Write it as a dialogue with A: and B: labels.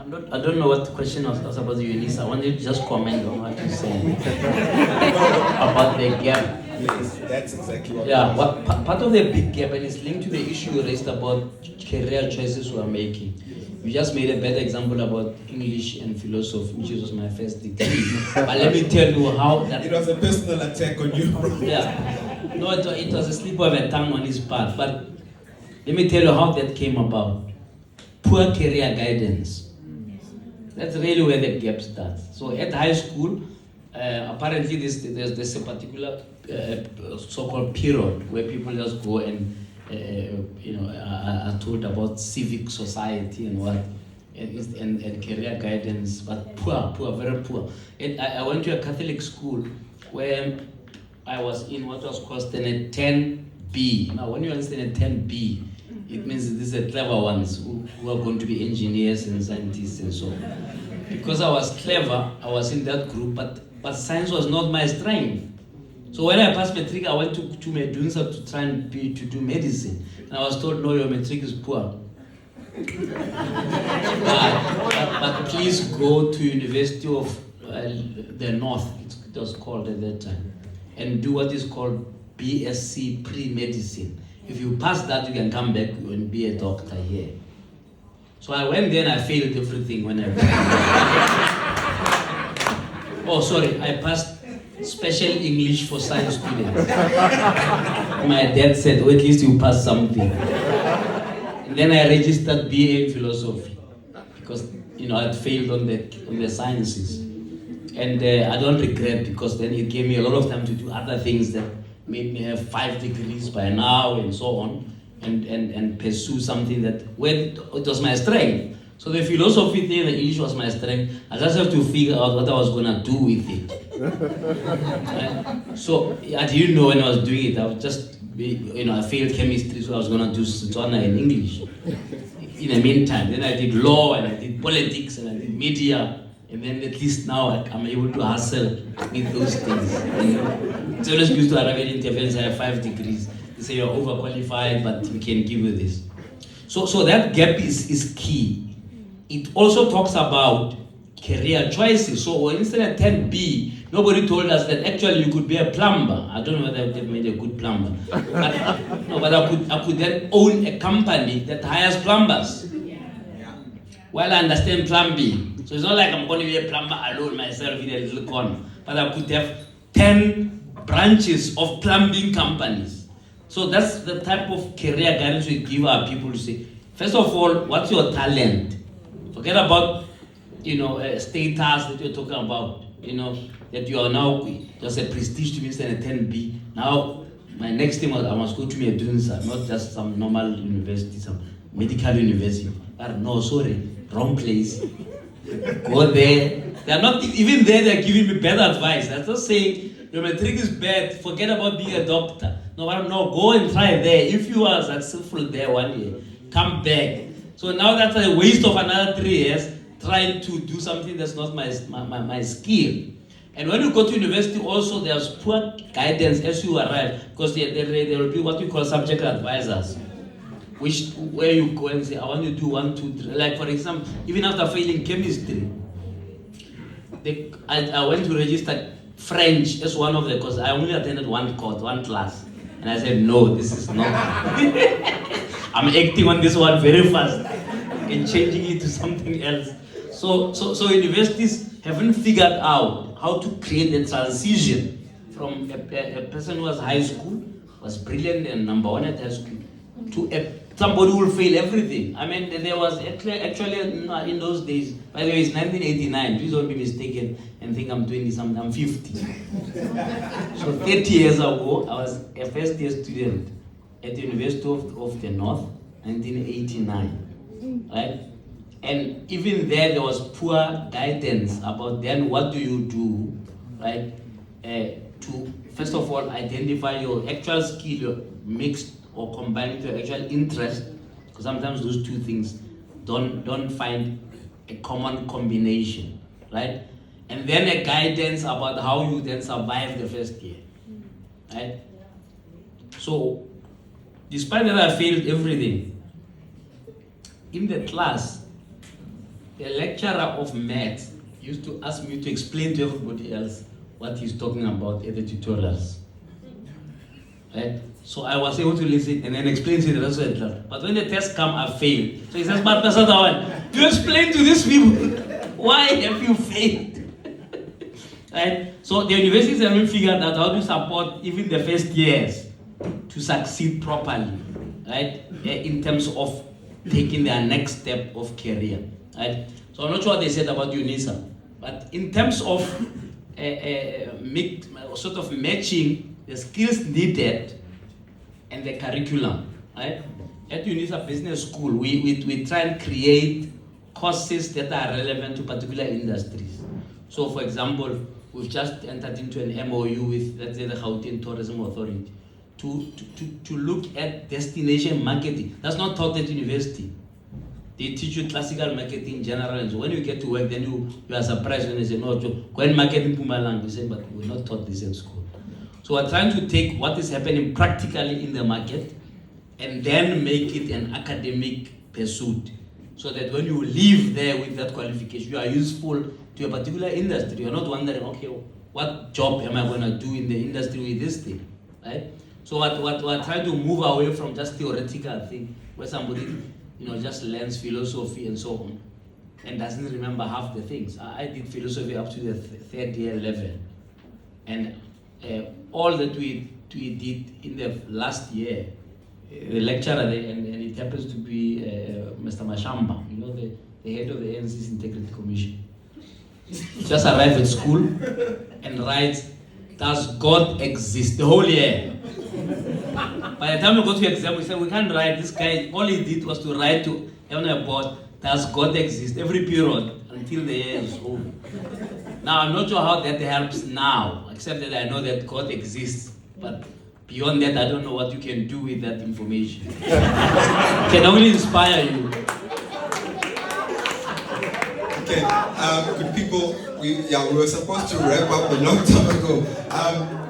A: I don't know what the question was about the Eunice. I wanted to just comment on what you said about the gap.
B: Yes, that's exactly what.
A: Yeah, part of the big gap, and it's linked to the issue you raised about career choices we are making. You just made a better example about English and philosophy, which was my first degree. But let me tell you how that...
B: It was a personal attack on you.
A: Yeah. No, it was a slip of a tongue on his part. But let me tell you how that came about. Poor career guidance. That's really where the gap starts. So at high school, apparently there's a particular so-called period where people just go and are told about civic society and what and career guidance, but poor, very poor. And I went to a Catholic school where I was in what was called standard 10B. Now, when you're in standard 10B, it means these are clever ones who are going to be engineers and scientists and so on. Because I was clever, I was in that group, but science was not my strength. So when I passed matric, I went to Medunsa to try and to do medicine. And I was told, no, your matric is poor. but please go to University of the North, it was called at that time, and do what is called BSc pre-medicine. If you pass that, you can come back and be a doctor here. So I went there and I failed everything when I oh, sorry, I passed special English for science students. My dad said, oh, at least you passed something. And then I registered BA in philosophy because I'd failed on the sciences. And I don't regret, because then it gave me a lot of time to do other things that made me have 5 degrees by now and so on, and pursue something that it was my strength. So the philosophy thing, the English was my strength. I just have to figure out what I was gonna do with it. Right? So I didn't know when I was doing it. I was just, I failed chemistry, so I was gonna do Setswana in English. In the meantime, then I did law and I did politics and I did media, and then at least now I'm able to hustle with those things. It's always good to arrive at interference. I have 5 degrees. They say you're overqualified, but we can give you this. So that gap is key. It also talks about career choices. So instead of 10B, nobody told us that actually you could be a plumber. I don't know whether they've made a good plumber. But I could then own a company that hires plumbers. Well, I understand plumbing. So it's not like I'm going to be a plumber alone myself in a little corner. But I could have 10 branches of plumbing companies. So that's the type of career guidance we give our people to say, first of all, what's your talent? Forget about, status that you're talking about, that you are now just a prestige to minister in a 10B. Now, my next thing was I must go to Medunsa, not just some normal university, some medical university. But no, sorry, wrong place. Go there. They're not, even there, they're giving me better advice. They're just saying, your matric is bad, forget about being a doctor. No, go and try there. If you are successful there 1 year, come back. So now that's a waste of another 3 years trying to do something that's not my skill. And when you go to university also, there's poor guidance as you arrive, because there will be what we call subject advisors, where you go and say, I want to do 1, 2, 3. Like for example, even after failing chemistry, I went to register French as one of the courses. I only attended one class. And I said, no, this is not. I'm acting on this one very fast and changing it to something else. So universities haven't figured out how to create the transition from a person who was high school, was brilliant and number 1 at high school, to somebody who will fail everything. I mean, there was actually in those days, by the way, it's 1989, please don't be mistaken and think I'm 20 something, I'm 50. So 30 years ago, I was a first year student at the University of the North, 1989, right? And even there was poor guidance about then what do you do, right? To first of all identify your actual skill, your mixed or combined with your actual interest, because sometimes those two things don't find a common combination, right? And then a guidance about how you then survive the first year, right? So, despite that I failed everything, in the class, the lecturer of maths used to ask me to explain to everybody else what he's talking about in the tutorials. Right? So I was able to listen and then explain to the rest of the class. But when the tests come, I failed. So he says, but Mr. Dawan, you explain to these people, why have you failed? Right? So the universities haven't figured out how to support even the first years to succeed properly, right? In terms of taking their next step of career, right? So I'm not sure what they said about UNISA, but in terms of sort of matching the skills needed and the curriculum, right? At UNISA Business School, we try and create courses that are relevant to particular industries. So for example, we've just entered into an MOU with, let's say, the Gauteng Tourism Authority to look at destination marketing. That's not taught at university. They teach you classical marketing in general, and so when you get to work, then you are surprised when they say, no, go and market in Mpumalanga. We say, but we're not taught this in school. So we're trying to take what is happening practically in the market and then make it an academic pursuit, so that when you leave there with that qualification, you are useful to a particular industry. You're not wondering, okay, what job am I going to do in the industry with this thing, right? So what we're trying to move away from just theoretical thing, where somebody, just learns philosophy and so on, and doesn't remember half the things. I did philosophy up to the third year level, and all that we did in the last year, the lecturer there, and it happens to be Mr. Mashamba, the head of the ANC's Integrity Commission. Just arrived at school and writes, does God exist? The whole year. By the time we go to exam, we said, we can't write. This guy, all he did was to write on a board, does God exist? Every period until the year is over. Now, I'm not sure how that helps now, except that I know that God exists. But beyond that, I don't know what you can do with that information. It can only inspire you.
B: Okay, good people, we were supposed to wrap up a long time ago.